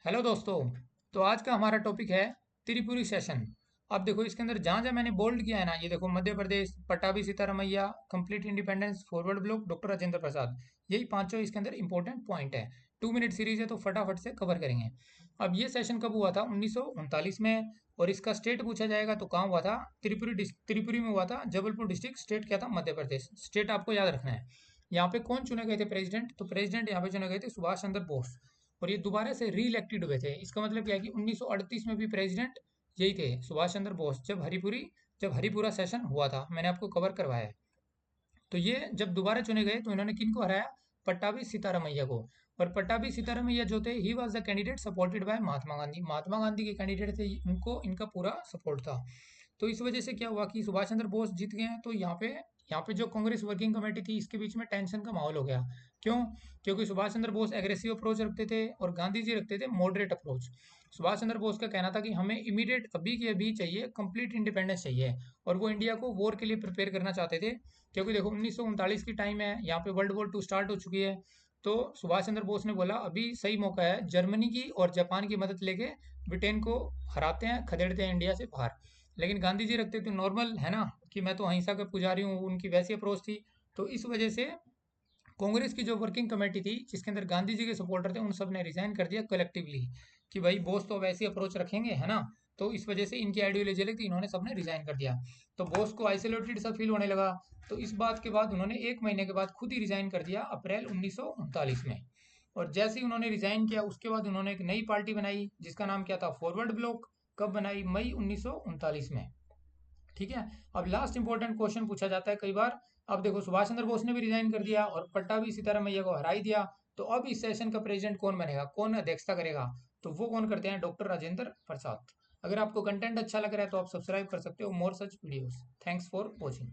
Hello दोस्तों। तो आज का हमारा टॉपिक है त्रिपुरी सेशन। अब देखो इसके अंदर जहां जहां मैंने बोल्ड किया है ना, ये देखो Madhya Pradesh, Pattabhi Sitaramayya, complete independence, Forward Bloc, doctor Rajendra Prasad. यही पांचों इसके अंदर इंपॉर्टेंट पॉइंट है। 2 मिनट सीरीज है तो फटाफट से कवर करेंगे। अब ये सेशन कब हुआ था? 1939 में। और इसका स्टेट पूछा जाएगा तो कहाँ हुआ था? त्रिपुरी में हुआ था। जबलपुर डिस्ट्रिक्ट। स्टेट क्या था? मध्य प्रदेश। स्टेट आपको याद रखना है। यहाँ पे कौन चुने गए थे प्रेसिडेंट? तो प्रेसिडेंट यहाँ पे चुने गए थे सुभाष चंद्र बोस। और ये दोबारा से री इलेक्टेड हुए थे। इसका मतलब क्या है कि 1938 में भी प्रेसिडेंट यही थे, सुभाष चंद्र बोस। जब हरिपुरा सेशन हुआ था, मैंने आपको कवर करवाया है। तो ये जब दोबारा चुने गए तो इन्होंने किनको हराया? पट्टाभी सीतारामैया को। और पट्टाभी सीतारामैया जो थे, he was the candidate supported by Mahatma Gandhi. Mahatma Gandhi के कैंडिडेट थे, उनको इनका पूरा सपोर्ट था। तो इस वजह से क्या हुआ कि सुभाष चंद्र बोस जीत गए हैं। तो यहाँ पे जो कांग्रेस वर्किंग कमेटी थी, इसके बीच में टेंशन का माहौल हो गया। क्यों? क्योंकि सुभाष चंद्र बोस एग्रेसिव अप्रोच रखते थे और गांधी जी रखते थे मॉडरेट अप्रोच। सुभाष चंद्र बोस का कहना था कि हमें इमीडिएट अभी के अभी चाहिए, कंप्लीट इंडिपेंडेंस चाहिए। और वो इंडिया को वॉर के लिए प्रिपेयर करना चाहते थे। क्योंकि देखो 1939 की टाइम है, यहाँ पे वर्ल्ड वॉर 2 स्टार्ट हो चुकी है। तो सुभाष चंद्र बोस ने बोला अभी सही मौका है, जर्मनी की और जापान की मदद लेके ब्रिटेन को हराते हैं, खदेड़ते हैं इंडिया से बाहर। लेकिन गांधी जी रखते थे नॉर्मल, है ना, कि मैं तो अहिंसा का पुजारी हूँ, उनकी वैसी अप्रोच थी। तो इस वजह से कांग्रेस की जो वर्किंग कमेटी थी, जिसके अंदर गांधी जी के सपोर्टर थे, उन सब ने रिजाइन कर दिया कलेक्टिवली। कि भाई बोस तो वैसी अप्रोच रखेंगे, है ना। तो इस वजह से इनकी आइडियोलॉजी अलग थी, इन्होंने सबने रिजाइन कर दिया। तो बोस को आइसोलेटेड सा फील होने लगा। तो इस बात के बाद उन्होंने 1 महीने के बाद खुद ही रिजाइन कर दिया, अप्रैल 1939 में। और जैसे ही उन्होंने रिजाइन किया, उसके बाद उन्होंने एक नई पार्टी बनाई, जिसका नाम क्या था? Forward block. कब बनाई? मई 1939 में। ठीक है। अब लास्ट इंपॉर्टेंट क्वेश्चन पूछा जाता है कई बार। अब देखो सुभाष चंद्र बोस ने भी रिजाइन कर दिया और पट्टाभी सीतारामैया को हरा ही दिया। तो अब इस सेशन का प्रेसिडेंट कौन बनेगा? कौन अध्यक्षता करेगा? तो वो कौन करते हैं? डॉक्टर राजेंद्र प्रसाद। अगर आपको कंटेंट अच्छा लग रहा है तो आप सब्सक्राइब कर सकते हो more such videos. Thanks for watching.